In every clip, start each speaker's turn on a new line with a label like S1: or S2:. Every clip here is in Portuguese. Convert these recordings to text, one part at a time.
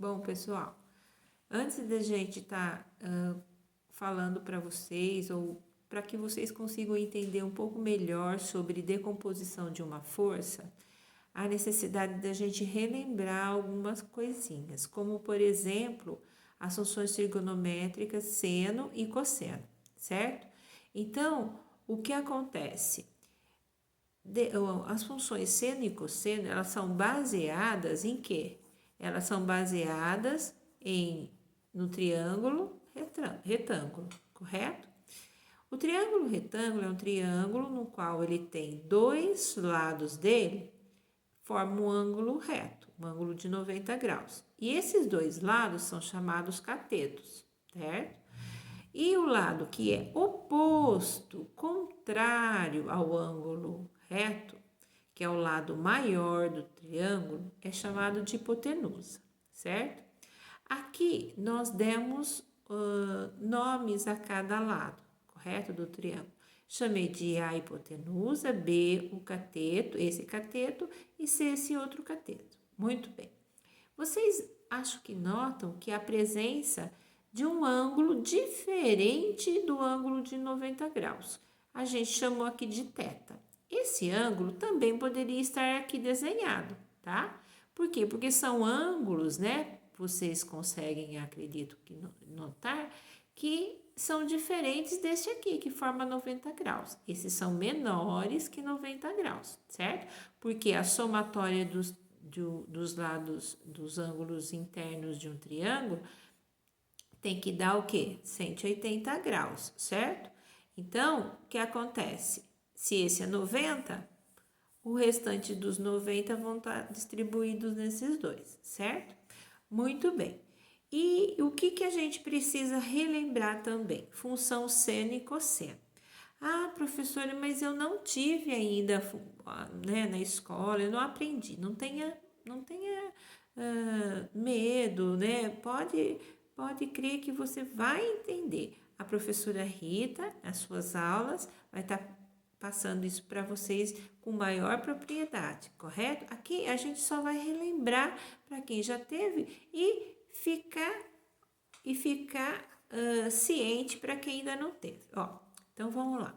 S1: Bom, pessoal, antes da gente estar falando para vocês ou para que vocês consigam entender um pouco melhor sobre decomposição de uma força, há necessidade da gente relembrar algumas coisinhas, como por exemplo, as funções trigonométricas seno e cosseno, certo? Então, o que acontece? As funções seno e cosseno, elas são baseadas em quê? Elas são baseadas no triângulo retângulo, correto? O triângulo retângulo é um triângulo no qual ele tem dois lados dele, forma um ângulo reto, um ângulo de 90 graus. E esses dois lados são chamados catetos, certo? E o lado que é oposto, contrário ao ângulo reto, que é o lado maior do triângulo, é chamado de hipotenusa, certo? Aqui nós demos nomes a cada lado, correto? Do triângulo. Chamei de A hipotenusa, B o cateto, esse cateto, e C esse outro cateto. Muito bem. Vocês acho que notam que a presença de um ângulo diferente do ângulo de 90 graus. A gente chamou aqui de θ. Esse ângulo também poderia estar aqui desenhado, tá? Por quê? Porque são ângulos, né? Vocês conseguem, acredito que notar, que são diferentes deste aqui, que forma 90 graus. Esses são menores que 90 graus, certo? Porque a somatória dos lados dos ângulos internos de um triângulo tem que dar o quê? 180 graus, certo? Então, o que acontece? Se esse é 90, o restante dos 90 vão estar distribuídos nesses dois, certo? Muito bem. E o que a gente precisa relembrar também? Função seno e cosseno. Ah, professora, mas eu não tive ainda, né, na escola, eu não aprendi. Não tenha medo, né? Pode crer que você vai entender. A professora Rita, nas suas aulas, vai estar passando isso para vocês com maior propriedade, correto? Aqui a gente só vai relembrar para quem já teve e ficar ciente para quem ainda não teve. Ó, então vamos lá.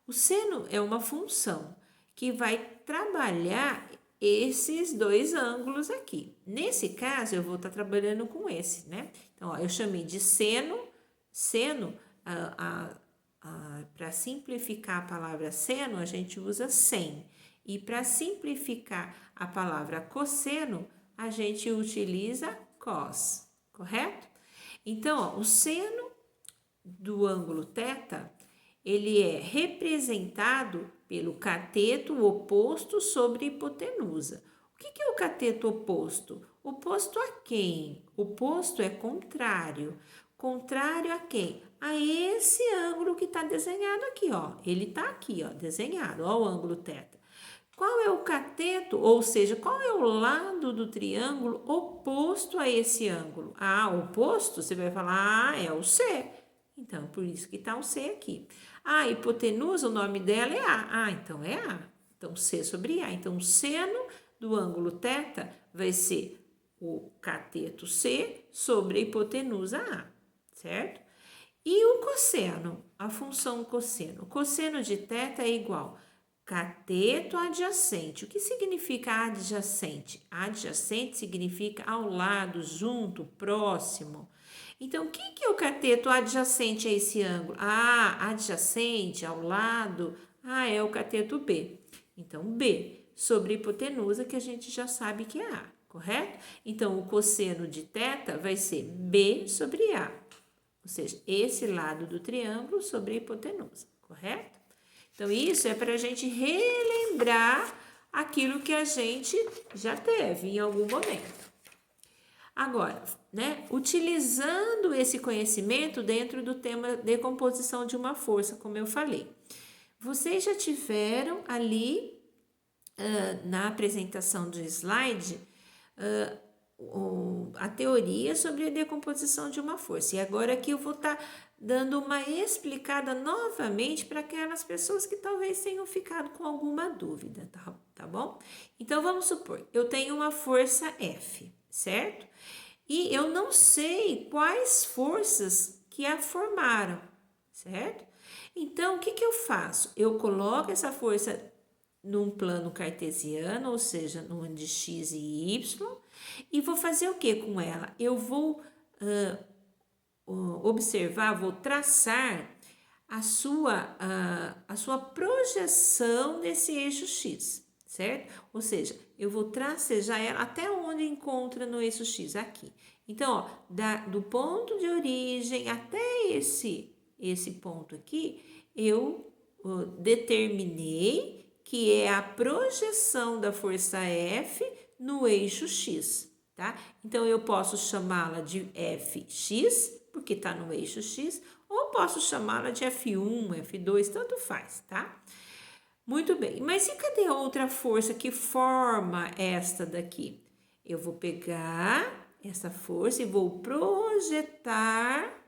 S1: O seno é uma função que vai trabalhar esses dois ângulos aqui. Nesse caso, eu vou estar trabalhando com esse, né? Então, ó, eu chamei de seno, para simplificar a palavra seno, a gente usa sen. E para simplificar a palavra cosseno, a gente utiliza cos, correto? Então, ó, o seno do ângulo θ, ele é representado pelo cateto oposto sobre a hipotenusa. O que é o cateto oposto? Oposto a quem? Oposto é contrário. Contrário a quem? A esse ângulo que está desenhado aqui, ó. Ele está aqui, ó, desenhado, ó, o ângulo θ. Qual é o cateto, ou seja, qual é o lado do triângulo oposto a esse ângulo? Ah, oposto, você vai falar, é o C. Então, por isso que está o C aqui. A hipotenusa, o nome dela é A. Ah, então é A. Então, C sobre A. Então, o seno do ângulo θ vai ser o cateto C sobre a hipotenusa A, certo? E o cosseno, a função cosseno. O cosseno de θ é igual cateto adjacente. O que significa adjacente? Adjacente significa ao lado, junto, próximo. Então, o que é o cateto adjacente a esse ângulo? Ah, adjacente, ao lado. Ah, é o cateto B. Então, B sobre hipotenusa, que a gente já sabe que é A, correto? Então, o cosseno de θ vai ser B sobre A. Ou seja, esse lado do triângulo sobre a hipotenusa, correto? Então, isso é para a gente relembrar aquilo que a gente já teve em algum momento. Agora, né, utilizando esse conhecimento dentro do tema decomposição de uma força, como eu falei. Vocês já tiveram ali, na apresentação do slide, a teoria sobre a decomposição de uma força. E agora aqui eu vou estar dando uma explicada novamente para aquelas pessoas que talvez tenham ficado com alguma dúvida, tá bom? Então, vamos supor, eu tenho uma força F, certo? e eu não sei quais forças que a formaram, certo? Então, o que que eu faço? Eu coloco essa força num plano cartesiano, ou seja, num de x e y, e vou fazer o que com ela? Eu vou observar, vou traçar a sua projeção nesse eixo x, certo? Ou seja, eu vou tracejar ela até onde encontra no eixo x, aqui. Então, ó, do ponto de origem até esse ponto aqui, eu determinei que é a projeção da força F no eixo x, tá? Então, eu posso chamá-la de Fx, porque está no eixo x, ou posso chamá-la de F1, F2, tanto faz, tá? Muito bem, mas e cadê a outra força que forma esta daqui? Eu vou pegar essa força e vou projetar,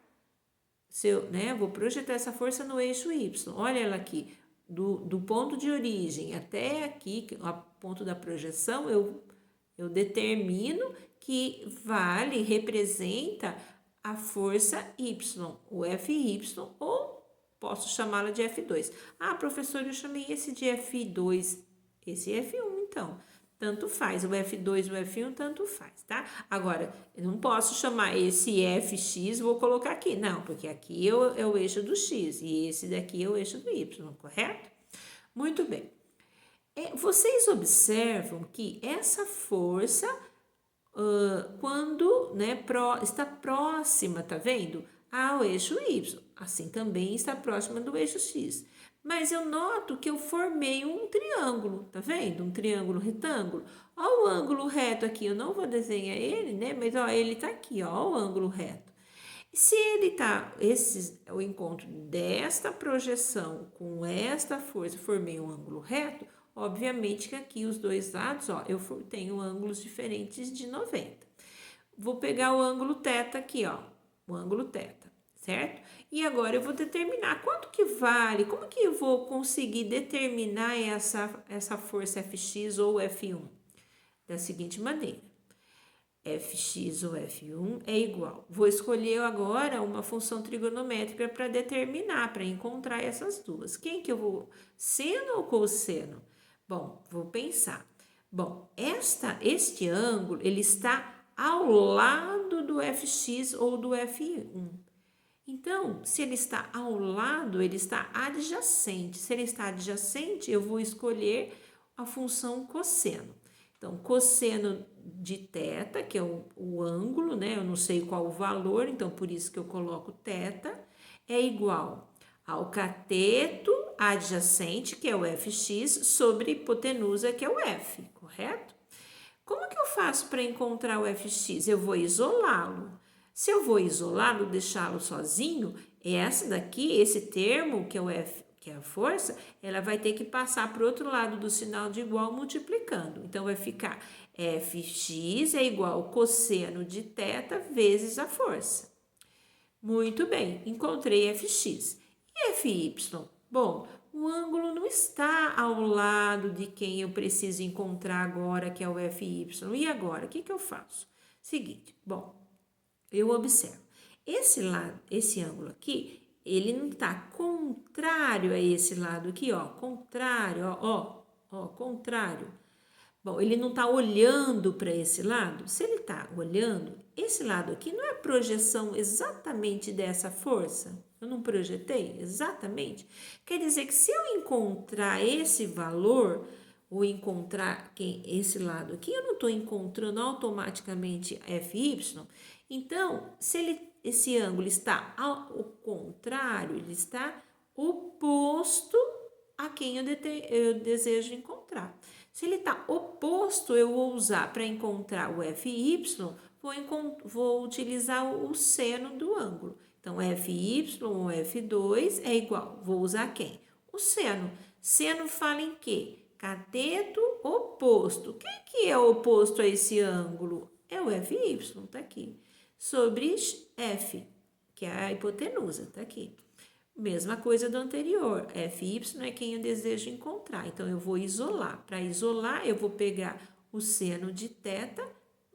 S1: vou projetar essa força no eixo Y. Olha ela aqui, do ponto de origem até aqui, o ponto da projeção, eu determino que representa a força Y, o Fy, ou posso chamá-la de F2. Ah, professor, eu chamei esse de F2, esse F1, então. Tanto faz, o F2 e o F1 tanto faz, tá? Agora, eu não posso chamar esse Fx, vou colocar aqui. Não, porque aqui é o eixo do X e esse daqui é o eixo do Y, correto? Muito bem. Vocês observam que essa força, quando está próxima, tá vendo? Ao eixo Y, assim também está próxima do eixo X. Mas eu noto que eu formei um triângulo, tá vendo? Um triângulo retângulo. Ó o ângulo reto aqui, eu não vou desenhar ele, né? Mas ó, ele tá aqui, ó o ângulo reto. Se ele tá, o encontro desta projeção com esta força, formei um ângulo reto, obviamente que aqui os dois lados, ó, eu tenho ângulos diferentes de 90. Vou pegar o ângulo θ aqui, ó, o ângulo θ, certo? E agora eu vou determinar quanto que vale, como que eu vou conseguir determinar essa força Fx ou F1? Da seguinte maneira. Fx ou F1 é igual. Vou escolher agora uma função trigonométrica para determinar, para encontrar essas duas. Quem que eu vou? Seno ou cosseno? Bom, vou pensar. Bom, este ângulo, ele está ao lado do Fx ou do F1. Então, se ele está ao lado, ele está adjacente. Se ele está adjacente, eu vou escolher a função cosseno. Então, cosseno de θ, que é o ângulo, né? Eu não sei qual o valor, então por isso que eu coloco θ, é igual ao cateto adjacente, que é o Fx, sobre hipotenusa, que é o F, correto? Como que eu faço para encontrar o Fx? Eu vou isolá-lo. Se eu vou isolá-lo, deixá-lo sozinho, esse termo, que é o F, que é a força, ela vai ter que passar para o outro lado do sinal de igual multiplicando. Então, vai ficar Fx é igual ao cosseno de θ vezes a força. Muito bem, encontrei Fx. E Fy? Bom, o ângulo não está ao lado de quem eu preciso encontrar agora, que é o Fy. E agora, o que eu faço? Seguinte, bom, eu observo. Esse ângulo aqui, ele não está contrário a esse lado aqui, ó. Contrário, ó, contrário. Bom, ele não está olhando para esse lado. Se ele está olhando, esse lado aqui não é projeção exatamente dessa força? Eu não projetei exatamente? Quer dizer que se eu encontrar esse valor, ou encontrar esse lado aqui, eu não estou encontrando automaticamente Fy. Então, se esse ângulo está ao contrário, ele está oposto a quem eu desejo encontrar. Se ele está oposto, eu vou usar para encontrar o Fy, vou utilizar o seno do ângulo. Então, Fy ou F2 é igual. Vou usar quem? O seno. Seno fala em quê? Cateto oposto. Quem que é oposto a esse ângulo? É o Fy, tá aqui. Sobre F, que é a hipotenusa, tá aqui. Mesma coisa do anterior, Fy é quem eu desejo encontrar. Então, eu vou isolar. Para isolar, eu vou pegar o seno de θ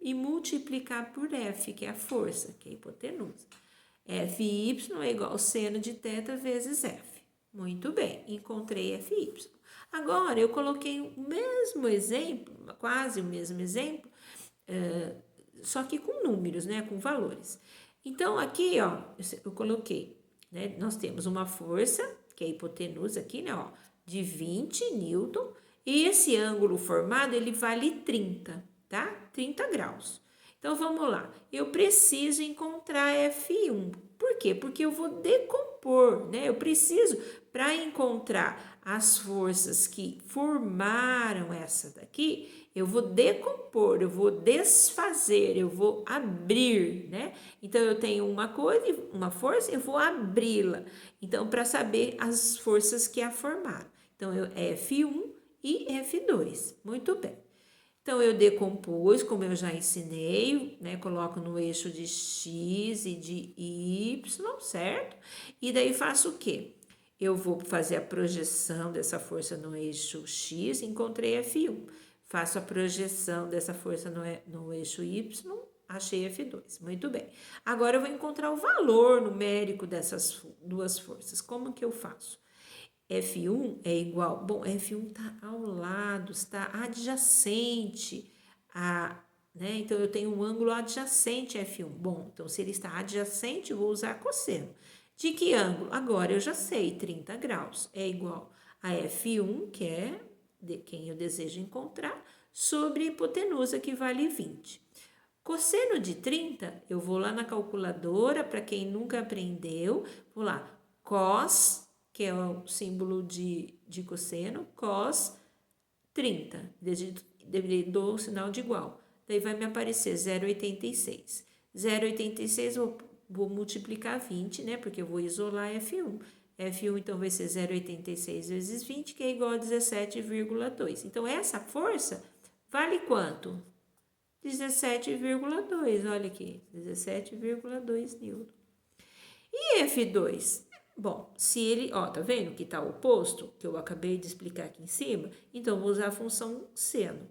S1: e multiplicar por F, que é a força, que é a hipotenusa. FY é igual ao seno de θ vezes F. Muito bem, encontrei FY. Agora, eu coloquei o mesmo exemplo, quase o mesmo exemplo, só que com números, né, com valores. Então, aqui, ó, eu coloquei, né, nós temos uma força, que é a hipotenusa aqui, né, ó, de 20 newton, e esse ângulo formado, ele vale 30, tá? 30 graus. Então, vamos lá. Eu preciso encontrar F1. Por quê? Porque eu vou decompor, né? Eu preciso, para encontrar as forças que formaram essa daqui, eu vou decompor, eu vou desfazer, eu vou abrir, né? Então, eu tenho uma coisa, uma força, eu vou abri-la. Então, para saber as forças que a formaram. Então, F1 e F2. Muito bem. Então, eu decompus, como eu já ensinei, né? Coloco no eixo de X e de Y, certo? E daí faço o quê? Eu vou fazer a projeção dessa força no eixo X, encontrei F1. Faço a projeção dessa força no eixo Y, achei F2. Muito bem. Agora, eu vou encontrar o valor numérico dessas duas forças. Como que eu faço? F1 é igual, bom, F1 está ao lado, está adjacente né? Então, eu tenho um ângulo adjacente a F1. Bom, então, se ele está adjacente, eu vou usar cosseno. De que ângulo? Agora, eu já sei, 30 graus é igual a F1, que é de quem eu desejo encontrar, sobre a hipotenusa, que vale 20. Cosseno de 30, eu vou lá na calculadora, para quem nunca aprendeu, vou lá, cos, que é o símbolo de cosseno, cos 30, dou o sinal de igual. Daí vai me aparecer 0,86. 0,86 vou multiplicar 20, né? Porque eu vou isolar F1. F1 então vai ser 0,86 vezes 20, que é igual a 17,2. Então, essa força vale quanto? 17,2, olha aqui, 17,2 newton. E F2? Bom, se ele, ó, tá vendo que tá oposto, que eu acabei de explicar aqui em cima? Então, vou usar a função seno.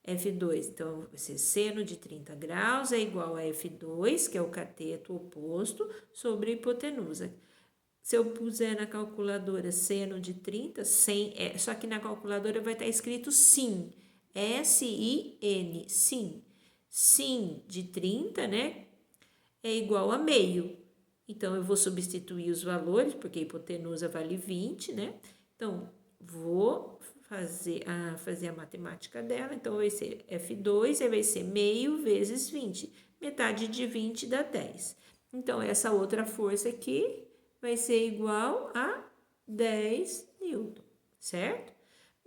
S1: F2, então, vai ser seno de 30 graus é igual a F2, que é o cateto oposto, sobre a hipotenusa. Se eu puser na calculadora seno de 30, 100, só que na calculadora vai estar escrito sin, S-I-N, sin. Sin de 30, né, é igual a meio. Então, eu vou substituir os valores, porque a hipotenusa vale 20, né? Então, vou fazer a matemática dela. Então, vai ser F2, aí vai ser meio vezes 20. Metade de 20 dá 10. Então, essa outra força aqui vai ser igual a 10 newton, certo?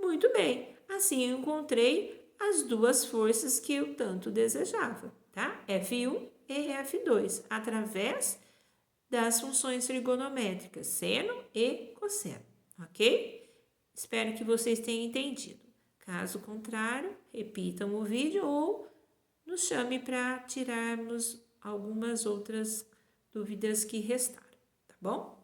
S1: Muito bem. Assim, eu encontrei as duas forças que eu tanto desejava, tá? F1 e F2, através das funções trigonométricas, seno e cosseno, ok? Espero que vocês tenham entendido. Caso contrário, repitam o vídeo ou nos chame para tirarmos algumas outras dúvidas que restaram, tá bom?